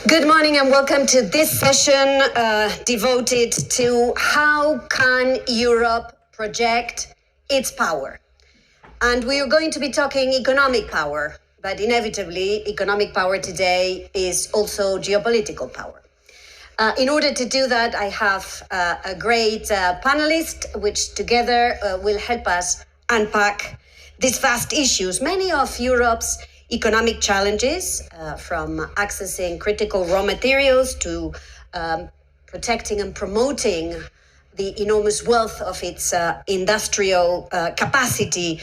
Good morning and welcome to this session devoted to how can Europe project its power. And we are going to be talking economic power, but inevitably economic power today is also geopolitical power. In order to do that, I have a great panelist, which together will help us unpack these vast issues. Many of Europe's economic challenges, from accessing critical raw materials to protecting and promoting the enormous wealth of its industrial capacity,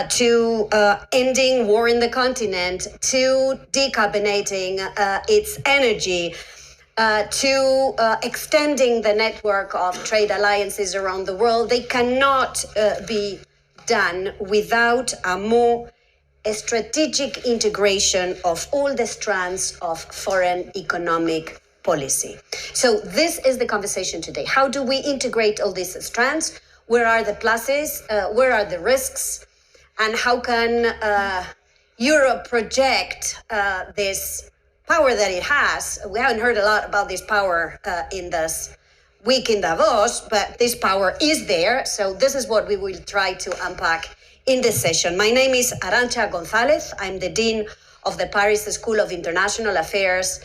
to ending war in the continent, to decarbonating its energy, to extending the network of trade alliances around the world. They cannot be done without a strategic integration of all the strands of foreign economic policy. So this is the conversation today. How do we integrate all these strands? Where are the pluses? Where are the risks? And how can Europe project this power that it has? We haven't heard a lot about this power in this week in Davos, but this power is there. So this is what we will try to unpack in this session. My name is Arancha Gonzalez. I'm the Dean of the Paris School of International Affairs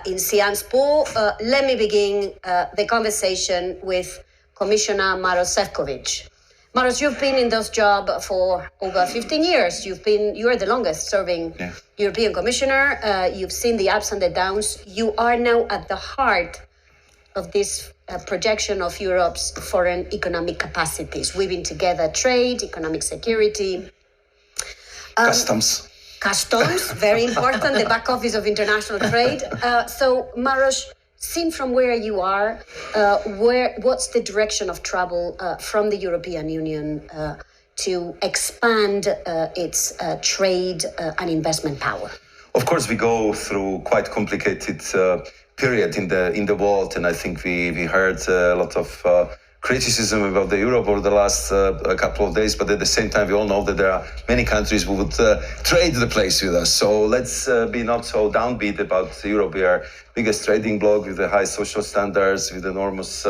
in Sciences Po. Let me begin the conversation with Commissioner Maros Sefcovic. Maros, you've been in this job for over 15 years. You are the longest serving European Commissioner. You've seen the ups and the downs. You are now at the heart of this projection of Europe's foreign economic capacities, weaving together trade, economic security. Customs, very important, the back office of international trade. So, Maros, seen from where you are, what's the direction of travel from the European Union to expand its trade and investment power? Of course, we go through quite complicated period in the world, and I think we heard a lot of criticism about the Europe over the last couple of days, but at the same time we all know that there are many countries who would trade the place with us. So let's be not so downbeat about Europe. We are biggest trading bloc with the high social standards, with enormous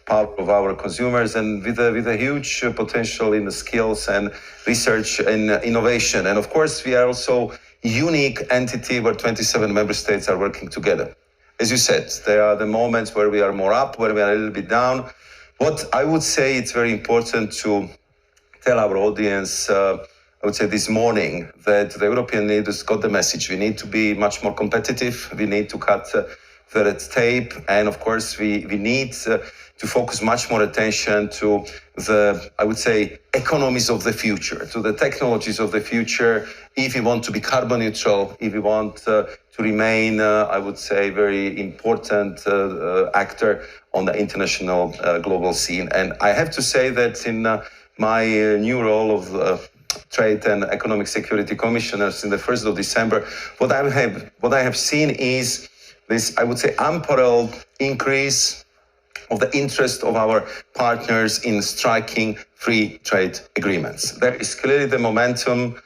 power of our consumers, and with a huge potential in the skills and research and innovation. And of course we are also a unique entity where 27 member states are working together. As you said, there are the moments where we are more up, where we are a little bit down. What I would say it's very important to tell our audience, I would say this morning, that the European leaders got the message. We need to be much more competitive. We need to cut the red tape. And of course, we need to focus much more attention to the, I would say, economies of the future, to the technologies of the future, if we want to be carbon neutral, if we want to remain, I would say, very important actor on the international global scene. And I have to say that in my new role of Trade and Economic Security Commissioner since the 1st of December, what I have seen is this, I would say, unparalleled increase of the interest of our partners in striking free trade agreements. There is clearly the momentum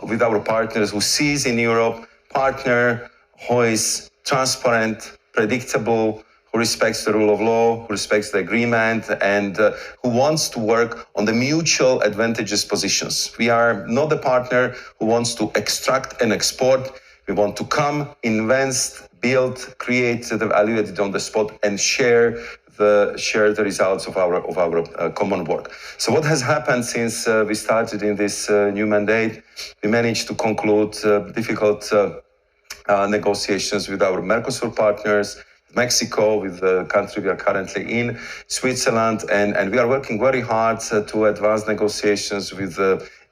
with our partners who sees in Europe partner who is transparent, predictable, who respects the rule of law, who respects the agreement, and who wants to work on the mutual advantageous positions. We are not a partner who wants to extract and export. We want to come, invest, build, create the value added on the spot, and share the results of our common work. So what has happened since we started in this new mandate? We managed to conclude difficult negotiations with our Mercosur partners, Mexico, with the country we are currently in, Switzerland, and we are working very hard to advance negotiations with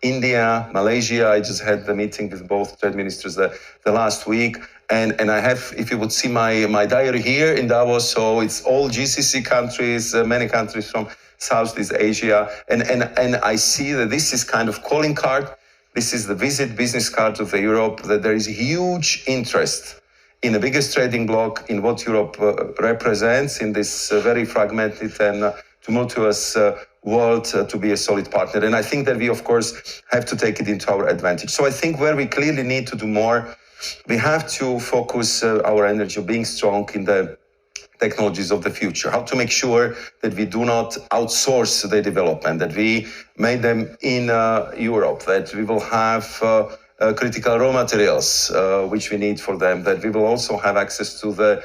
India, Malaysia. I just had the meeting with both trade ministers the last week. And I have, if you would see my diary here in Davos, so it's all GCC countries, many countries from Southeast Asia. And I see that this is kind of calling card. This is the visit business card of Europe, that there is huge interest in the biggest trading bloc, in what Europe represents in this very fragmented and tumultuous world, to be a solid partner. And I think that we, of course, have to take it into our advantage. So I think where we clearly need to do more We have to focus our energy being strong in the technologies of the future, how to make sure that we do not outsource the development, that we make them in Europe, that we will have critical raw materials which we need for them, that we will also have access to the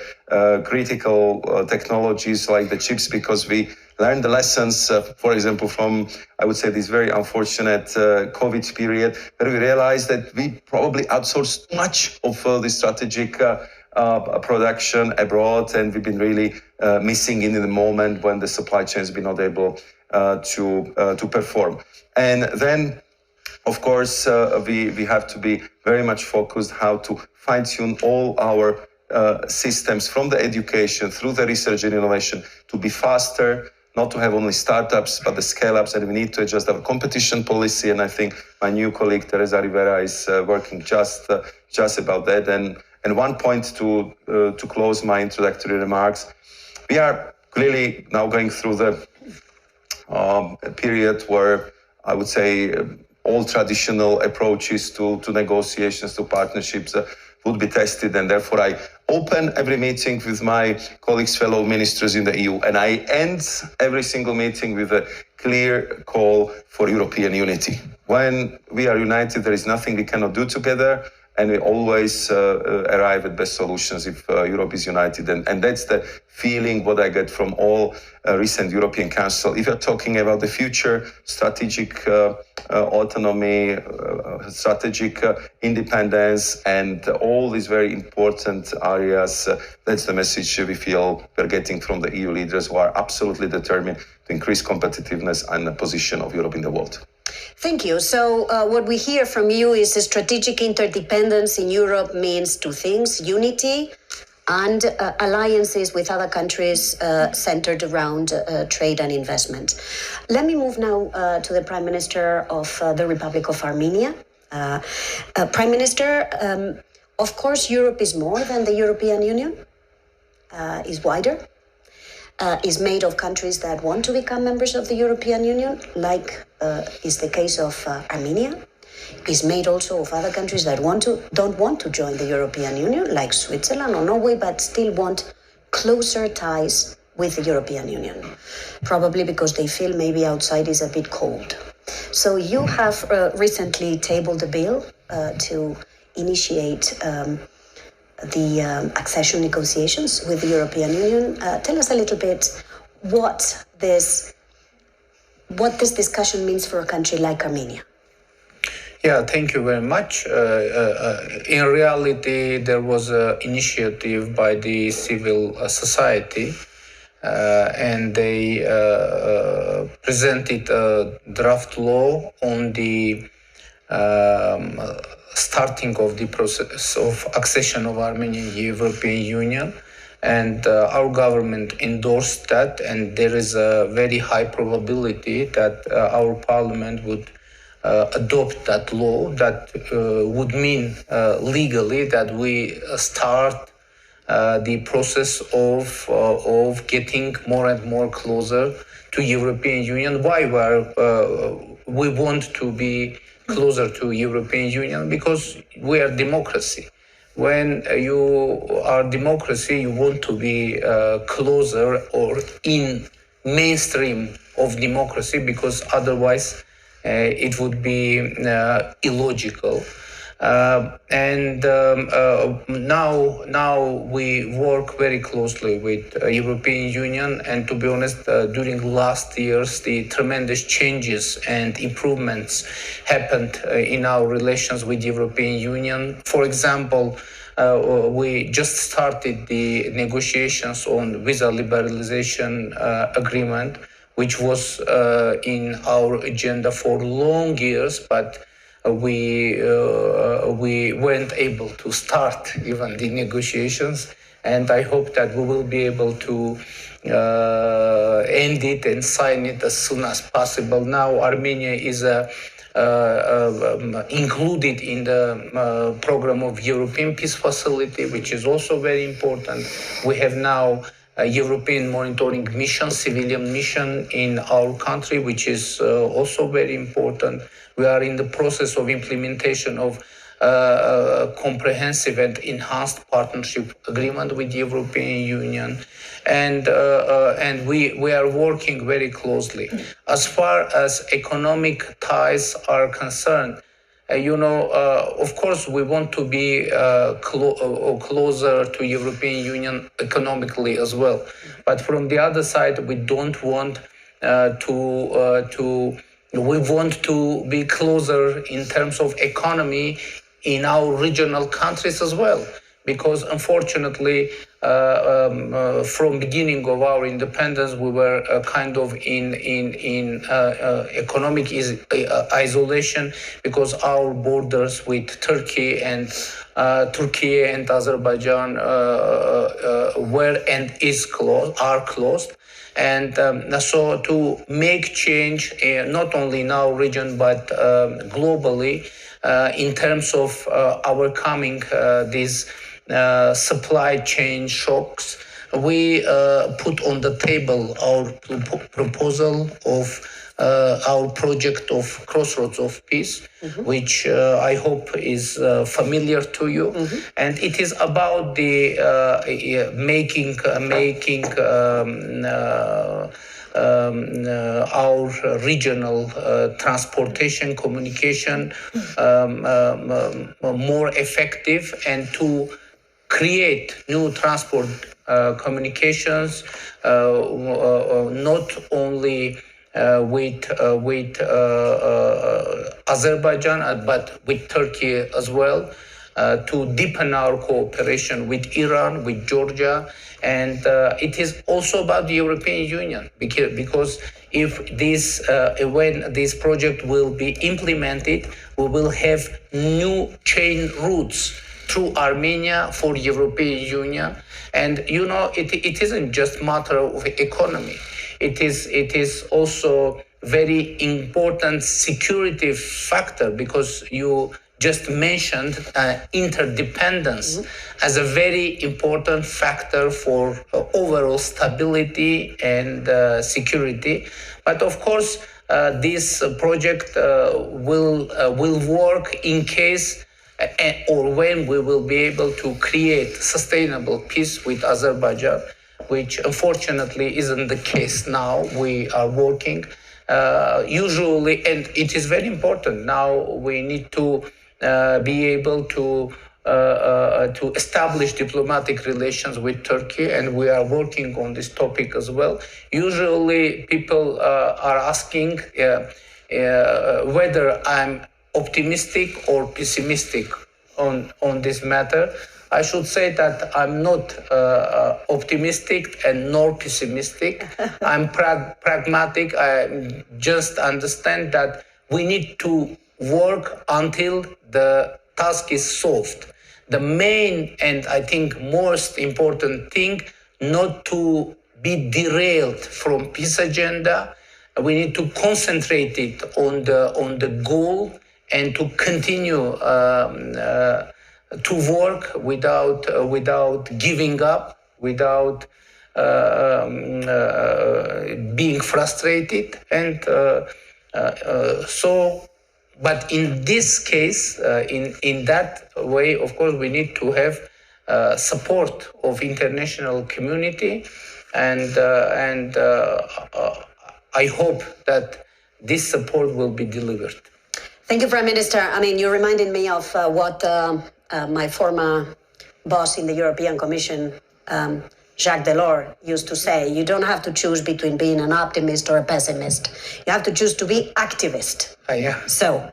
critical technologies like the chips, because we learned the lessons, for example, from, I would say, this very unfortunate COVID period, where we realized that we probably outsourced much of the strategic production abroad, and we've been really missing in the moment when the supply chain has been not able to perform. And then, of course, we have to be very much focused how to fine-tune all our systems, from the education through the research and innovation, to be faster, not to have only startups, but the scale-ups, and we need to adjust our competition policy. And I think my new colleague, Teresa Rivera, is working just about that. And one point to close my introductory remarks, we are clearly now going through the period where I would say all traditional approaches to negotiations, to partnerships would be tested, and therefore I open every meeting with my colleagues, fellow ministers in the EU, and I end every single meeting with a clear call for European unity. When we are united, there is nothing we cannot do together, and we always arrive at best solutions if Europe is united. And that's the feeling what I get from all recent European Council. If you're talking about the future, strategic autonomy, strategic independence, and all these very important areas, that's the message we feel we're getting from the EU leaders, who are absolutely determined to increase competitiveness and the position of Europe in the world. Thank you. So what we hear from you is strategic interdependence in Europe means two things: unity and alliances with other countries centered around trade and investment. Let me move now to the Prime Minister of the Republic of Armenia. Prime Minister, of course, Europe is more than the European Union, is wider. Is made of countries that want to become members of the European Union, like is the case of Armenia. Is made also of other countries that don't want to join the European Union, like Switzerland or Norway, but still want closer ties with the European Union, probably because they feel maybe outside is a bit cold. So you have recently tabled a bill to initiate the accession negotiations with the European Union. Tell us a little bit what this discussion means for a country like Armenia. Yeah, thank you very much. In reality, there was an initiative by the civil society, and they presented a draft law on the starting of the process of accession of Armenia in the European Union, and our government endorsed that, and there is a very high probability that our parliament would adopt that law. That would mean legally that we start the process of getting more and more closer to European Union. Why we want to be closer to European Union? Because we are democracy. When you are democracy, you want to be closer or in mainstream of democracy, because otherwise it would be illogical. Now we work very closely with European Union, and to be honest, during last years, the tremendous changes and improvements happened in our relations with European Union. For example, we just started the negotiations on visa liberalization agreement, which was in our agenda for long years, but we weren't able to start even the negotiations, and I hope that we will be able to end it and sign it as soon as possible. Now Armenia is included in the program of European Peace Facility, which is also very important. We have now a European monitoring mission, civilian mission in our country, which is also very important. We are in the process of implementation of comprehensive and enhanced partnership agreement with the European Union, and we are working very closely. As far as economic ties are concerned, of course, we want to be closer to European Union economically as well. But from the other side, we don't want we want to be closer in terms of economy in our regional countries as well, because unfortunately, from beginning of our independence, we were kind of in economic isolation, because our borders with Turkey and Azerbaijan were and are closed. And so to make change, not only in our region, but globally, in terms of overcoming these supply chain shocks, we put on the table our proposal of our project of Crossroads of Peace, which I hope is familiar to you. And it is about the making our regional transportation communication more effective, and to create new transport communications, not only with Azerbaijan, but with Turkey as well, to deepen our cooperation with Iran, with Georgia. And it is also about the European Union, because if when this project will be implemented, we will have new chain routes through Armenia for European Union. And it isn't just matter of economy. It is also very important security factor, because you just mentioned interdependence as a very important factor for overall stability and security. But of course, this project will work in case or when we will be able to create sustainable peace with Azerbaijan, which unfortunately isn't the case now. We are working usually, and it is very important. Now we need to be able to establish diplomatic relations with Turkey, and we are working on this topic as well. Usually people are asking whether I'm optimistic or pessimistic on this matter. I should say that I'm not optimistic and nor pessimistic. I'm pragmatic. I just understand that we need to work until the task is solved. The main and I think most important thing, not to be derailed from peace agenda. We need to concentrate it on the goal, and to continue to work without giving up, without being frustrated. And but in this case, in that way, of course, we need to have support of international community, and I hope that this support will be delivered. Thank you, Prime Minister. I mean, you reminded me of what my former boss in the European Commission, Jacques Delors, used to say. You don't have to choose between being an optimist or a pessimist. You have to choose to be activist. Yeah. So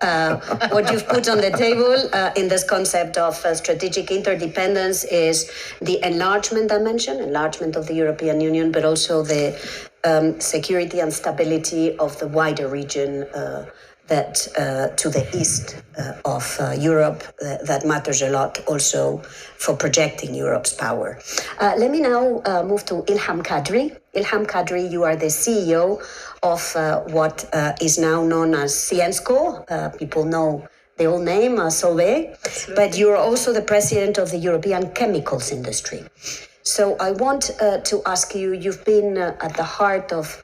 what you've put on the table in this concept of strategic interdependence is the enlargement dimension, enlargement of the European Union, but also the security and stability of the wider region that to the east of Europe, that matters a lot also for projecting Europe's power. Let me now move to Ilham Kadri. Ilham Kadri, you are the CEO of what is now known as Syensqo. People know the old name, Solvay, but you're also the president of the European chemicals industry. So I want to ask you, you've been at the heart of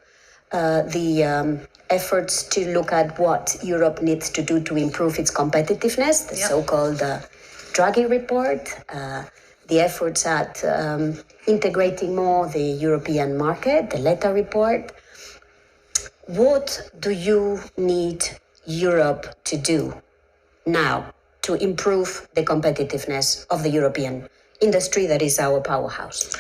the efforts to look at what Europe needs to do to improve its competitiveness, the so-called Draghi report, the efforts at integrating more the European market, the Letta report. What do you need Europe to do now to improve the competitiveness of the European industry that is our powerhouse?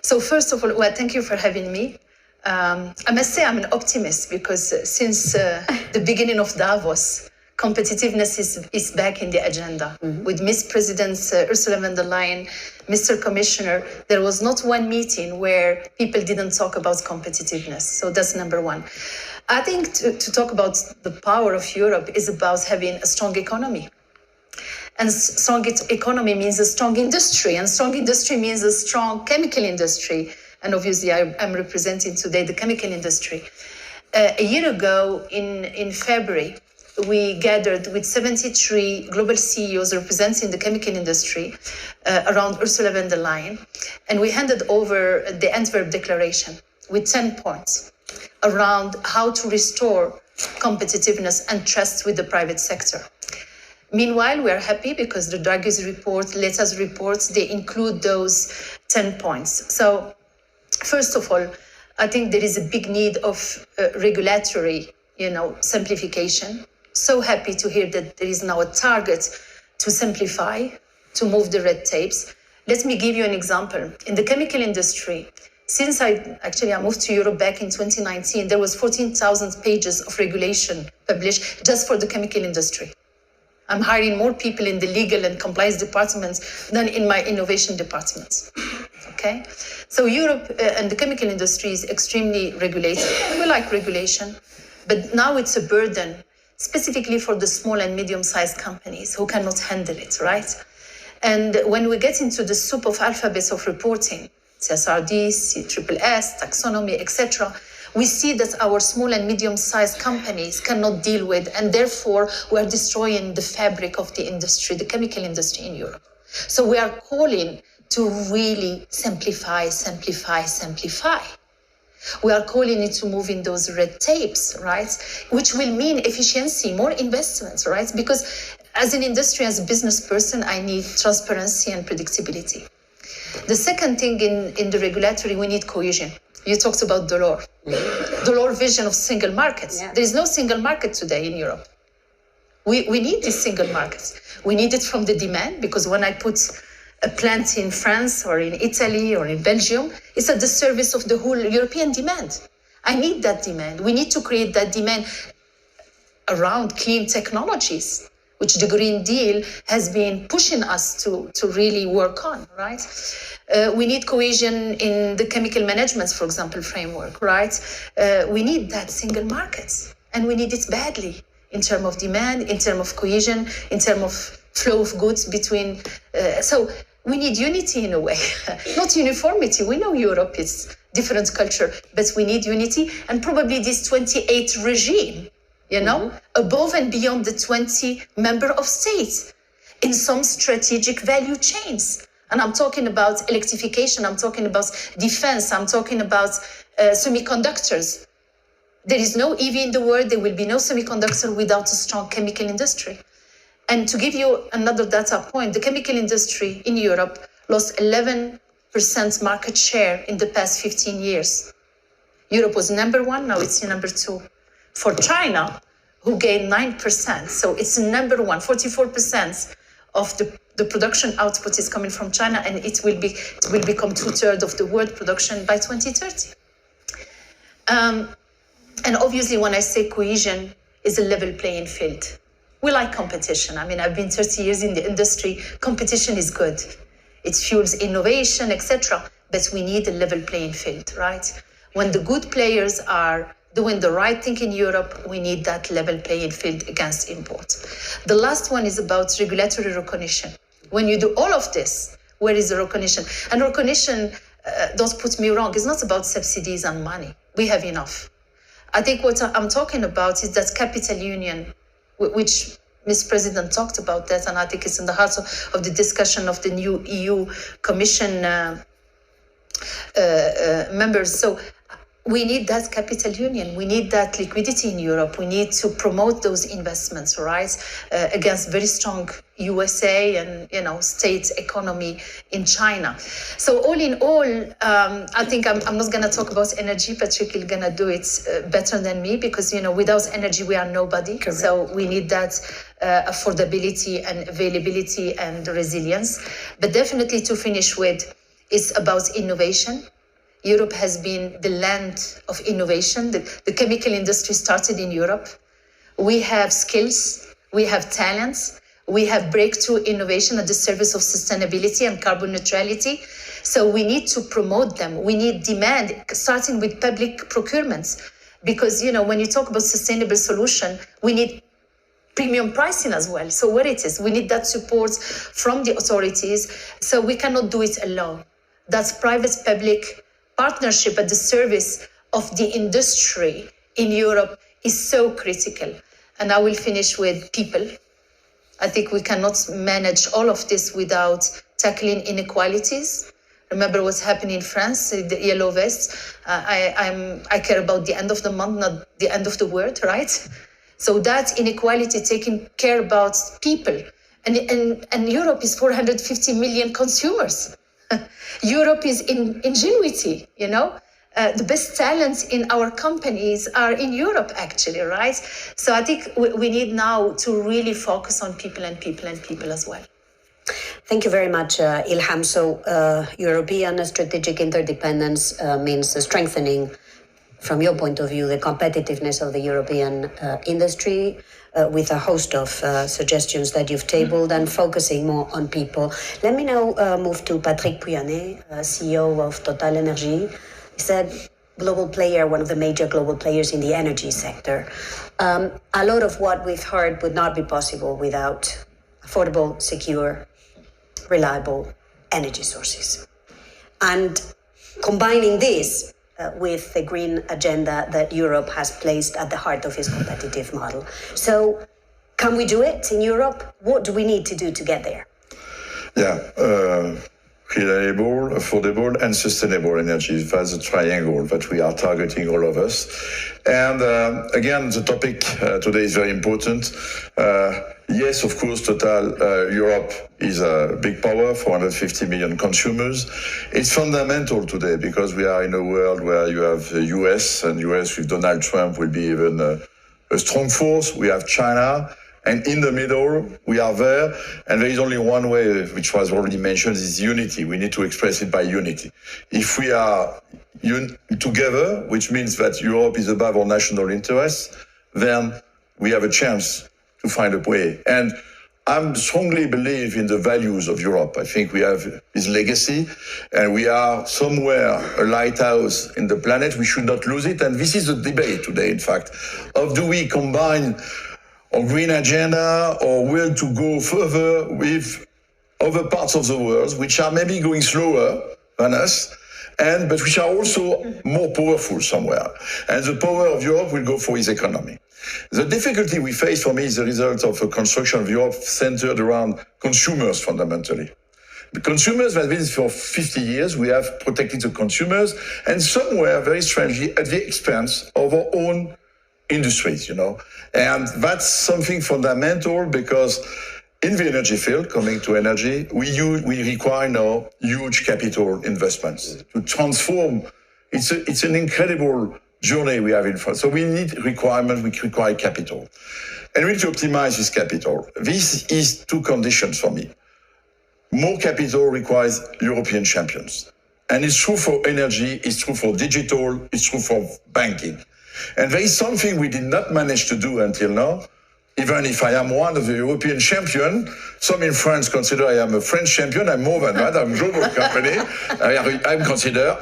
So first of all, well, thank you for having me. I must say I'm an optimist because since the beginning of Davos, competitiveness is back in the agenda. With Miss President Ursula von der Leyen, Mr. Commissioner, there was not one meeting where people didn't talk about competitiveness. So that's number one. I think to talk about the power of Europe is about having a strong economy. And strong economy means a strong industry, and strong industry means a strong chemical industry. And obviously, I'm representing today the chemical industry. A year ago, in February, we gathered with 73 global CEOs representing the chemical industry around Ursula von der Leyen, and we handed over the Antwerp Declaration with 10 points around how to restore competitiveness and trust with the private sector. Meanwhile, we are happy because the Draghi's report, Letta's reports, they include those 10 points. So, first of all, I think there is a big need of regulatory, simplification. So happy to hear that there is now a target to simplify, to move the red tapes. Let me give you an example. In the chemical industry, since I moved to Europe back in 2019, there was 14,000 pages of regulation published just for the chemical industry. I'm hiring more people in the legal and compliance departments than in my innovation departments. Okay? So Europe and the chemical industry is extremely regulated. We like regulation, but now it's a burden, specifically for the small and medium-sized companies who cannot handle it, right? And when we get into the soup of alphabets of reporting, CSRD, CSSS, taxonomy, etc., we see that our small and medium-sized companies cannot deal with, and therefore we are destroying the fabric of the industry, the chemical industry in Europe. So we are calling to really simplify. We are calling it to move in those red tapes, right? Which will mean efficiency, more investments, right? Because as an industry, as a business person, I need transparency and predictability. The second thing in the regulatory, we need cohesion. You talked about Delors. Delors' vision of single markets. Yeah. There is no single market today in Europe. We need this single market. We need it from the demand, because when I put a plant in France or in Italy or in Belgium, it's at the service of the whole European demand. I need that demand. We need to create that demand around clean technologies, which the Green Deal has been pushing us to really work on, right? We need cohesion in the chemical management, for example, framework, right? We need that single market, and we need it badly in terms of demand, in terms of cohesion, in terms of flow of goods between. So we need unity in a way, not uniformity. We know Europe is different culture, but we need unity, and probably this 28 regime, above and beyond the 20 member of states in some strategic value chains. And I'm talking about electrification, I'm talking about defense, I'm talking about semiconductors. There is no EV in the world, there will be no semiconductor without a strong chemical industry. And to give you another data point, the chemical industry in Europe lost 11% market share in the past 15 years. Europe was number one, now it's number two. For China, who gained 9%, so it's number one, 44% of the production output is coming from China, and it will become 2/3 of the world production by 2030. And obviously, when I say cohesion, is a level playing field. We like competition. I mean, I've been 30 years in the industry. Competition is good. It fuels innovation, etc. But we need a level playing field, right? When the good players are doing the right thing in Europe, we need that level playing field against imports. The last one is about regulatory recognition. When you do all of this, where is the recognition? And recognition, don't put me wrong, it's not about subsidies and money. We have enough. I think what I'm talking about is that capital union, which Ms. President talked about that, and I think it's in the heart of the discussion of the new EU Commission members. So we need that capital union. We need that liquidity in Europe. We need to promote those investments, right? Against very strong USA and state economy in China. So all in all, I think I'm not going to talk about energy. Patrick is going to do it better than me because without energy we are nobody. Correct. So we need that affordability and availability and resilience. But definitely to finish with, it's about innovation. Europe has been the land of innovation. The chemical industry started in Europe. We have skills, we have talents, we have breakthrough innovation at the service of sustainability and carbon neutrality. So we need to promote them. We need demand, starting with public procurements. Because, when you talk about sustainable solution, we need premium pricing as well. So what it is, we need that support from the authorities. So we cannot do it alone. That's private-public partnership at the service of the industry in Europe is so critical. And I will finish with people. I think we cannot manage all of this without tackling inequalities. Remember what's happening in France, the yellow vest. I care about the end of the month, not the end of the world, right? So that inequality, taking care about people. And Europe is 450 million consumers. Europe is ingenuity, the best talents in our companies are in Europe, actually, right? So I think we need now to really focus on people and people and people as well. Thank you very much, Ilham. So European strategic interdependence means strengthening, from your point of view, the competitiveness of the European industry, with a host of suggestions that you've tabled and focusing more on people. Let me now move to Patrick Pouyanné, CEO of Total Energy. He's a global player, one of the major global players in the energy sector. A lot of what we've heard would not be possible without affordable, secure, reliable energy sources. And combining this with the green agenda that Europe has placed at the heart of its competitive model. So can we do it in Europe? What do we need to do to get there? Yeah, reliable, affordable, and sustainable energy. That's a triangle that we are targeting, all of us. And again, the topic today is very important. Yes, of course, Total Europe is a big power, 450 million consumers. It's fundamental today because we are in a world where you have the US, and US with Donald Trump will be even a strong force. We have China. And in the middle, we are there, and there is only one way, which was already mentioned, is unity. We need to express it by unity. If we are together, which means that Europe is above our national interests, then we have a chance to find a way. And I strongly believe in the values of Europe. I think we have this legacy, and we are somewhere a lighthouse in the planet. We should not lose it. And this is the debate today, in fact, of do we combine or green agenda, or will to go further with other parts of the world, which are maybe going slower than us, but which are also more powerful somewhere. And the power of Europe will go for its economy. The difficulty we face for me is the result of a construction of Europe centered around consumers fundamentally. The consumers have been for 50 years, we have protected the consumers, and somewhere, very strangely, at the expense of our own industries, And that's something fundamental because in the energy field, coming to energy, we require now huge capital investments to transform. It's an incredible journey we have in front. So we need requirements, we require capital. And we need to optimize this capital. This is two conditions for me. More capital requires European champions. And it's true for energy, it's true for digital, it's true for banking. And there is something we did not manage to do until now. Even if I am one of the European champions, some in France consider I am a French champion. I'm more than that. I'm a global company.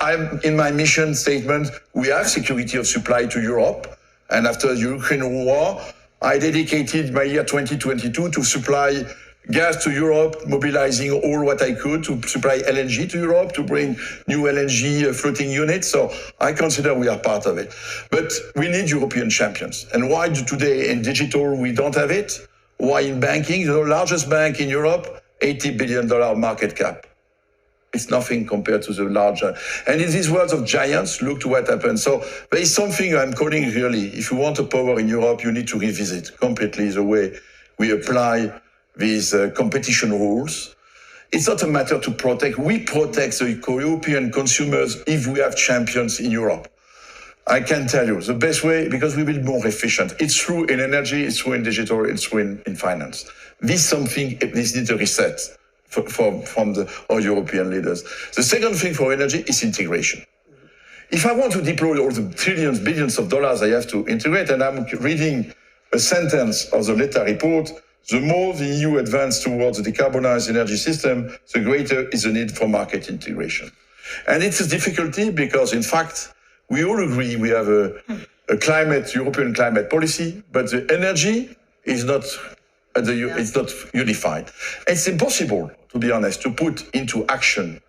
I'm in my mission statement, we have security of supply to Europe. And after the Ukraine war, I dedicated my year 2022 to supply gas to Europe, mobilizing all what I could to supply LNG to Europe, to bring new LNG floating units. So I consider we are part of it. But we need European champions. And why today in digital we don't have it? Why in banking? The largest bank in Europe, $80 billion market cap. It's nothing compared to the larger. And in these worlds of giants, look to what happened. So there is something I'm calling really, if you want a power in Europe, you need to revisit completely the way we apply these competition rules. It's not a matter to protect. We protect the European consumers if we have champions in Europe. I can tell you the best way, because we will be more efficient. It's true in energy, it's true in digital, it's true in finance. This needs a reset from our European leaders. The second thing for energy is integration. If I want to deploy all the trillions, billions of dollars I have to integrate, and I'm reading a sentence of the Letta report, the more the EU advances towards a decarbonized energy system, the greater is the need for market integration. And it's a difficulty because, in fact, we all agree we have a European climate policy, but the energy is not it's not unified. It's impossible, to be honest, to put into action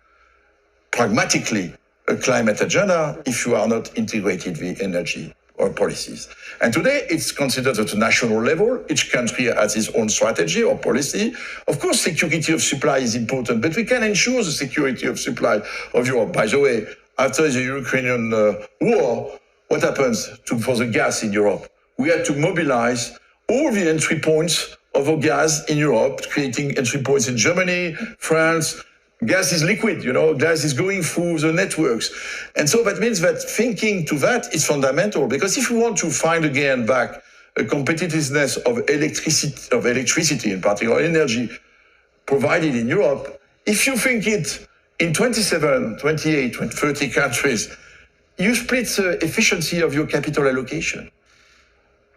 pragmatically a climate agenda if you are not integrated with energy or policies. And today it's considered at a national level. Each country has its own strategy or policy. Of course, security of supply is important, but we can ensure the security of supply of Europe. By the way, after the Ukrainian war, what happens for the gas in Europe? We had to mobilize all the entry points of our gas in Europe, creating entry points in Germany, France. Gas is liquid, gas is going through the networks. And so that means that thinking to that is fundamental, because if we want to find again back a competitiveness of electricity, in particular energy provided in Europe, if you think it in 27, 28, 30 countries, you split the efficiency of your capital allocation.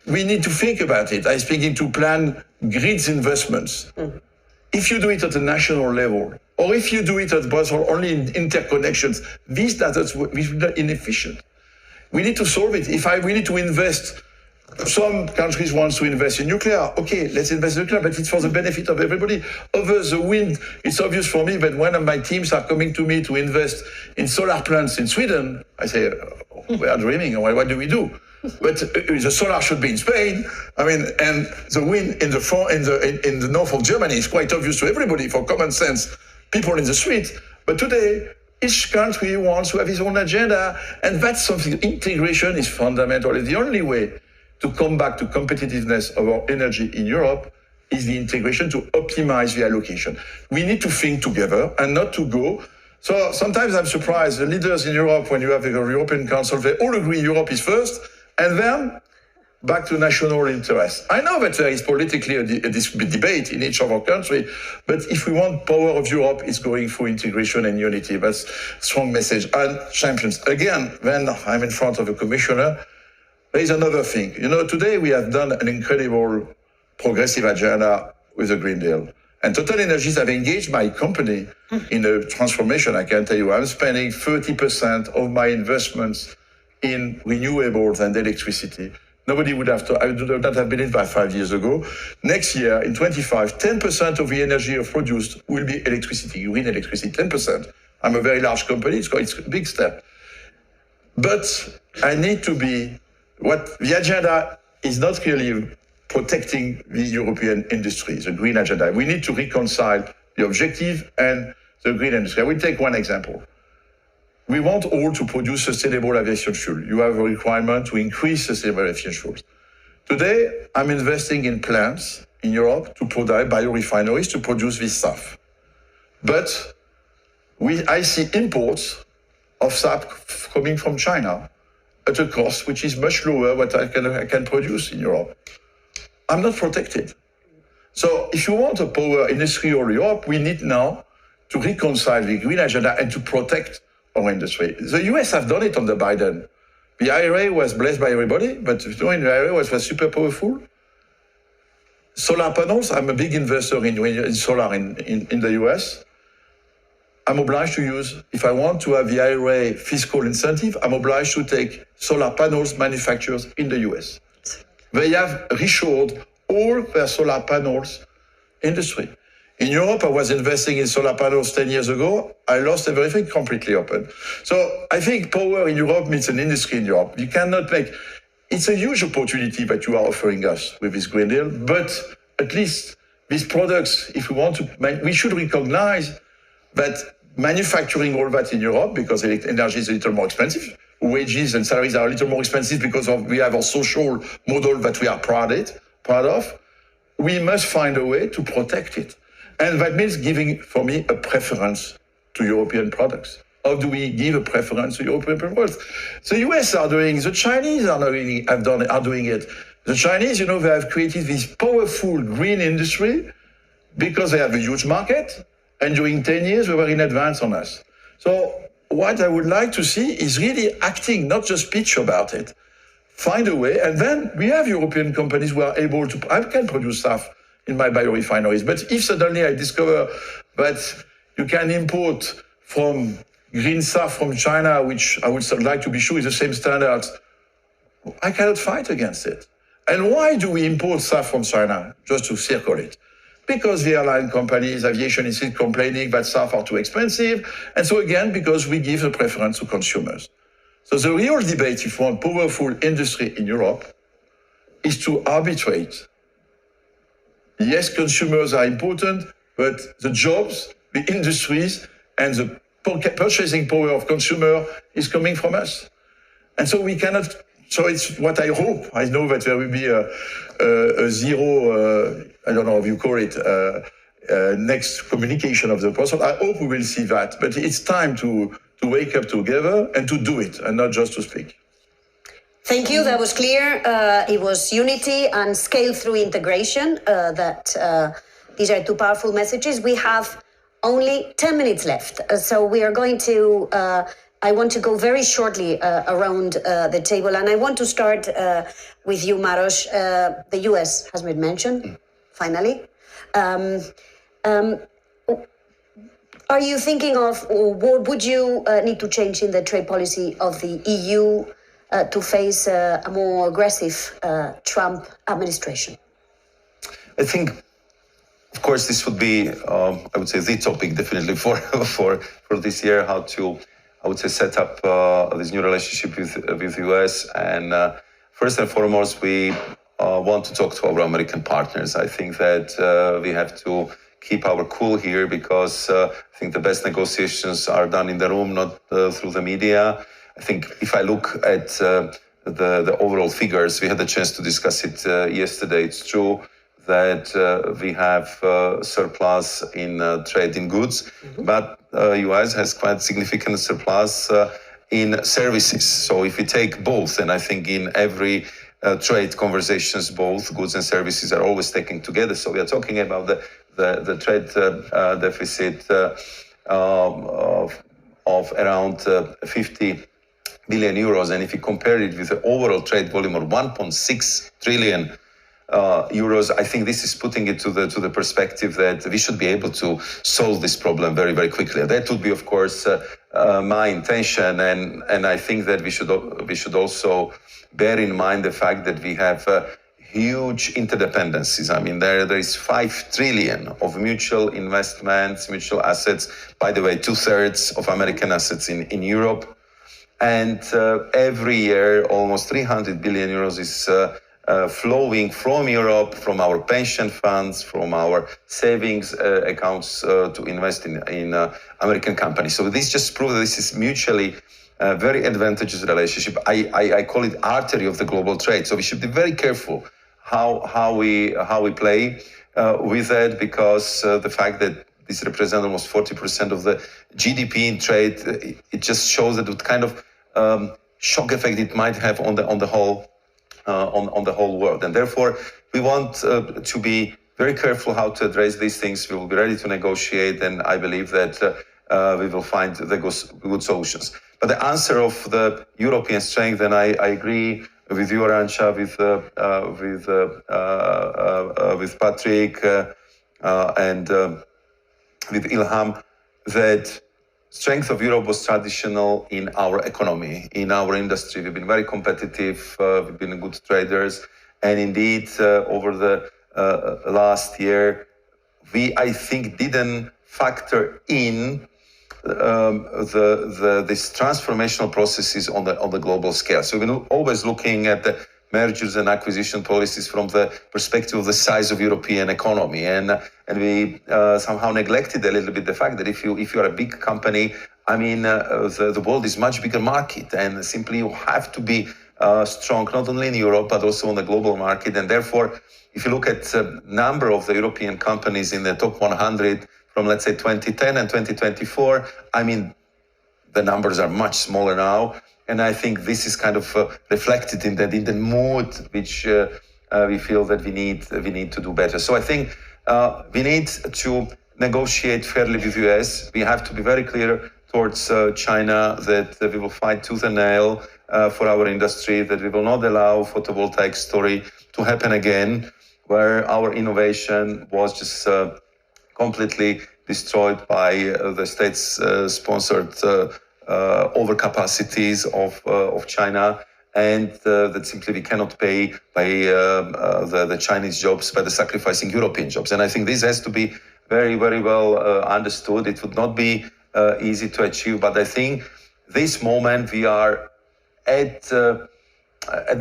We need to think about it. I'm speaking to plan grids investments. If you do it at a national level, or if you do it at Brussels only in interconnections, these data will be inefficient. We need to solve it. We need to invest, some countries want to invest in nuclear. Okay, let's invest in nuclear, but it's for the benefit of everybody. Over the wind, it's obvious for me that when my teams are coming to me to invest in solar plants in Sweden, I say, we are dreaming. What do we do? But the solar should be in Spain. And the wind in the north of Germany is quite obvious to everybody for common sense, people in the street. But today, each country wants to have its own agenda, and that's something. Integration is fundamental. It's the only way to come back to competitiveness of our energy in Europe is the integration to optimize the allocation. We need to think together and not to go. So sometimes I'm surprised, the leaders in Europe, when you have the European Council, they all agree Europe is first, and then back to national interest. I know that there is politically this debate in each of our countries, but if we want power of Europe, it's going through integration and unity. That's a strong message. And champions. Again, when I'm in front of a commissioner, there is another thing. Today we have done an incredible progressive agenda with the Green Deal. And Total Energies have engaged my company in a transformation. I can tell you, I'm spending 30% of my investments in renewables and electricity. Nobody would have I would not have believed by 5 years ago. Next year, in 25, 10% of the energy produced will be electricity, green electricity, 10%. I'm a very large company, it's a big step. But I need to be, the agenda is not really protecting the European industry, the green agenda. We need to reconcile the objective and the green industry. I will take one example. We want all to produce sustainable aviation fuel. You have a requirement to increase sustainable aviation fuels. Today, I'm investing in plants in Europe to produce biorefineries to produce this stuff. But I see imports of SAF coming from China at a cost which is much lower what I can produce in Europe. I'm not protected. So if you want a power industrial Europe, we need now to reconcile the green agenda and to protect our industry. The US have done it under Biden. The IRA was blessed by everybody, but the IRA was super powerful. Solar panels, I'm a big investor in solar in the US. I'm obliged to use, if I want to have the IRA fiscal incentive, I'm obliged to take solar panels manufacturers in the US. They have reshored all their solar panels industry. In Europe, I was investing in solar panels 10 years ago. I lost everything completely open. So I think power in Europe means an industry in Europe. You cannot it's a huge opportunity that you are offering us with this Green Deal, but at least these products, if we want to, we should recognize that manufacturing all that in Europe because energy is a little more expensive. Wages and salaries are a little more expensive because we have a social model that we are proud of. We must find a way to protect it. And that means giving, for me, a preference to European products. How do we give a preference to European products? The US are doing, the Chinese are doing it. The Chinese, they have created this powerful green industry because they have a huge market, and during 10 years, we were in advance on us. So what I would like to see is really acting, not just pitch about it. Find a way, and then we have European companies who are able to, I can produce stuff in my biorefineries, but if suddenly I discover that you can import from green stuff from China, which I would like to be sure is the same standards, I cannot fight against it. And why do we import stuff from China? Just to circle it. Because the airline companies, aviation is still complaining that stuff are too expensive. And so again, because we give a preference to consumers. So the real debate, if you want powerful industry in Europe, is to arbitrate. Yes, consumers are important, but the jobs, the industries, and the purchasing power of consumer is coming from us. And so we cannot, so it's what I hope. I know that there will be a zero, I don't know how you call it, next communication of the process. I hope we will see that, but it's time to wake up together and to do it, and not just to speak. Thank you. That was clear. It was unity and scale through integration. These are two powerful messages. We have only 10 minutes left. So we are going to, I want to go very shortly around the table. And I want to start with you, Maros. The US has been mentioned, finally. Are you thinking of, or what would you need to change in the trade policy of the EU to face a more aggressive Trump administration? I think, of course, this would be, I would say, the topic definitely for this year, how to, I would say, set up this new relationship with the US. And first and foremost, we want to talk to our American partners. I think that we have to keep our cool here because I think the best negotiations are done in the room, not through the media. I think if I look at the overall figures, we had the chance to discuss it yesterday. It's true that we have surplus in trade in goods, but US has quite significant surplus in services. So if we take both, and I think in every trade conversations, both goods and services are always taken together. So we are talking about the trade deficit of around 50 billion euros. And if you compare it with the overall trade volume of 1.6 trillion euros, I think this is putting it to the perspective that we should be able to solve this problem very, very quickly. That would be, of course, my intention. And I think that we should also bear in mind the fact that we have huge interdependencies. I mean, there is 5 trillion of mutual investments, mutual assets. By the way, 2/3 of American assets in Europe. And every year, almost 300 billion euros is flowing from Europe, from our pension funds, from our savings accounts to invest in American companies. So this just proves that this is mutually very advantageous relationship. I call it artery of the global trade. So we should be very careful how we play with that, because the fact that this represents almost 40% of the GDP in trade, it just shows that what kind of shock effect it might have on the whole world. And therefore, we want to be very careful how to address these things. We will be ready to negotiate, and I believe that we will find the good solutions. But the answer of the European strength, and I agree with you, Arancha, with Patrick and with Ilham, that strength of Europe was traditional in our economy, in our industry. We've been very competitive, we've been good traders, and indeed, over the last year, we, I think, didn't factor in these transformational processes on the global scale. So we're always looking at the mergers and acquisition policies from the perspective of the size of European economy, and we somehow neglected a little bit the fact that if you are a big company, I mean, the world is much bigger market, and simply you have to be strong not only in Europe but also on the global market. And therefore, if you look at the number of the European companies in the top 100 from, let's say, 2010 and 2024, I mean, the numbers are much smaller now. And I think this is kind of reflected in the mood which we feel that we need to do better. So I think we need to negotiate fairly with US. We have to be very clear towards China that we will fight tooth and nail for our industry, that we will not allow photovoltaic story to happen again, where our innovation was just completely destroyed by the state-sponsored overcapacities of China, and that simply we cannot pay by the Chinese jobs by the sacrificing European jobs. And I think this has to be very, very well understood. It would not be easy to achieve, but I think this moment we are at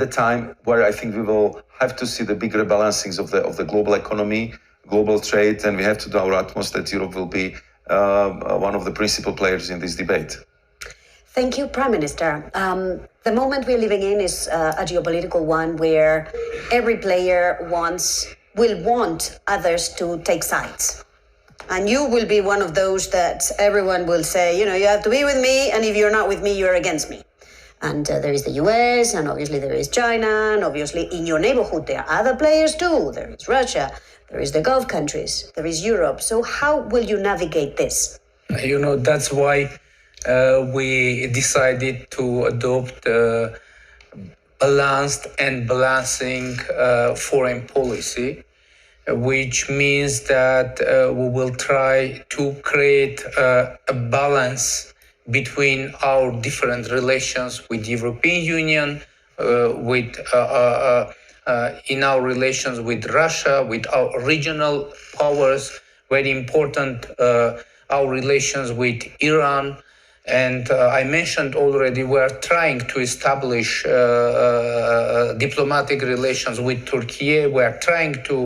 the time where I think we will have to see the big rebalancings of the global economy, global trade, and we have to do our utmost that Europe will be one of the principal players in this debate. Thank you, Prime Minister. The moment we're living in is a geopolitical one where every player will want others to take sides. And you will be one of those that everyone will say, you know, you have to be with me, and if you're not with me, you're against me. And there is the US, and obviously there is China, and obviously in your neighborhood there are other players too. There is Russia, there is the Gulf countries, there is Europe. So how will you navigate this? You know, that's why we decided to adopt balanced and balancing foreign policy, which means that we will try to create a balance between our different relations with the European Union, in our relations with Russia, with our regional powers, very important, our relations with Iran. And I mentioned already, we're trying to establish diplomatic relations with Turkey. We're trying to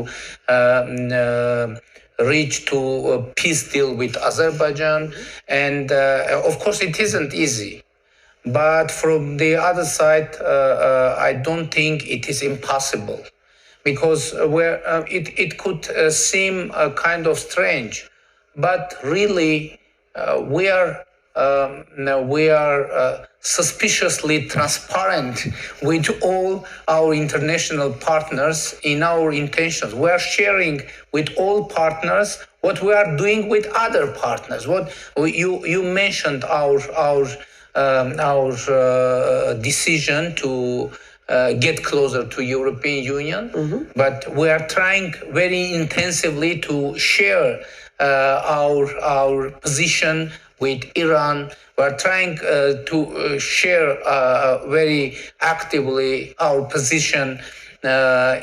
reach to a peace deal with Azerbaijan. And of course, it isn't easy. But from the other side, I don't think it is impossible, because it could seem kind of strange, but really we are suspiciously transparent with all our international partners in our intentions. We are sharing with all partners what we are doing with other partners. What you mentioned our decision to get closer to European Union, but we are trying very intensively to share our position with Iran. We are trying to share very actively our position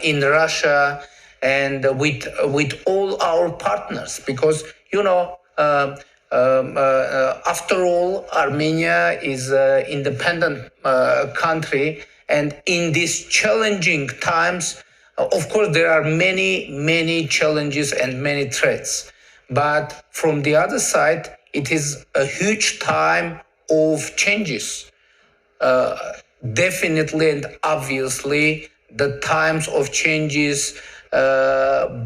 in Russia and with all our partners, because after all, Armenia is an independent country, and in these challenging times, of course, there are many challenges and many threats. But from the other side, it is a huge time of changes. Definitely and obviously, the times of changes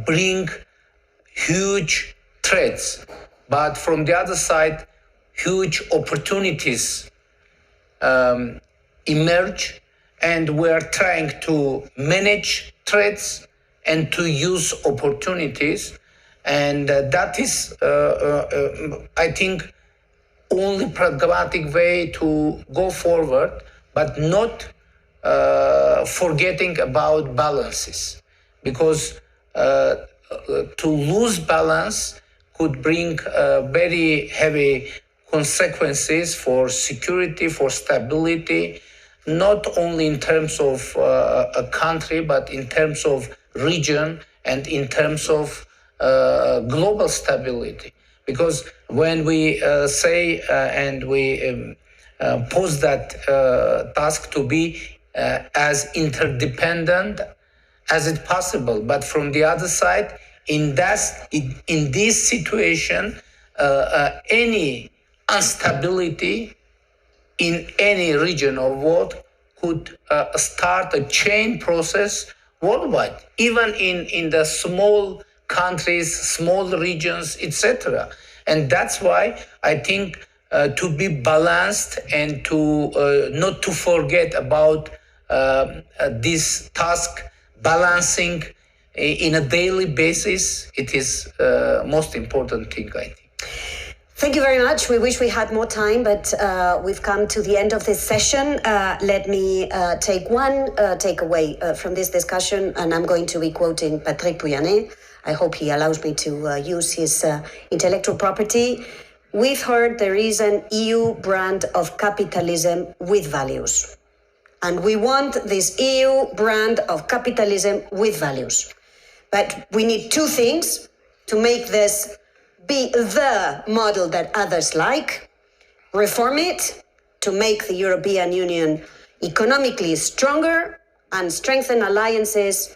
bring huge threats. But from the other side, huge opportunities emerge, and we're trying to manage threats and to use opportunities. And that is, I think, only pragmatic way to go forward, but not forgetting about balances. Because to lose balance could bring very heavy consequences for security, for stability, not only in terms of a country, but in terms of region and in terms of global stability. Because when we say and we pose that task to be as interdependent as it's possible. But from the other side, in this situation, any instability in any region of world could start a chain process worldwide, even in the small countries, small regions, etc. And that's why I think to be balanced and to not to forget about this task, balancing in a daily basis, it is most important thing, I think. Thank you very much. We wish we had more time, but we've come to the end of this session. Let me take one takeaway from this discussion, and I'm going to be quoting Patrick Pouyanné. I hope he allows me to use his intellectual property. We've heard there is an EU brand of capitalism with values. And we want this EU brand of capitalism with values. But we need two things to make this be the model that others like. Reform it to make the European Union economically stronger and strengthen alliances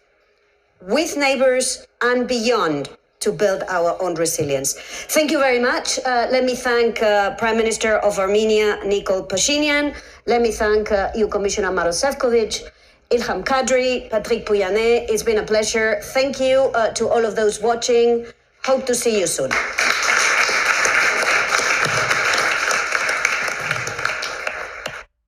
with neighbors and beyond to build our own resilience. Thank you very much. Let me thank Prime Minister of Armenia, Nikol Pashinyan. Let me thank EU Commissioner Maros Sefcovic, Ilham Kadri, Patrick Pouyanné. It's been a pleasure. Thank you to all of those watching. Hope to see you soon.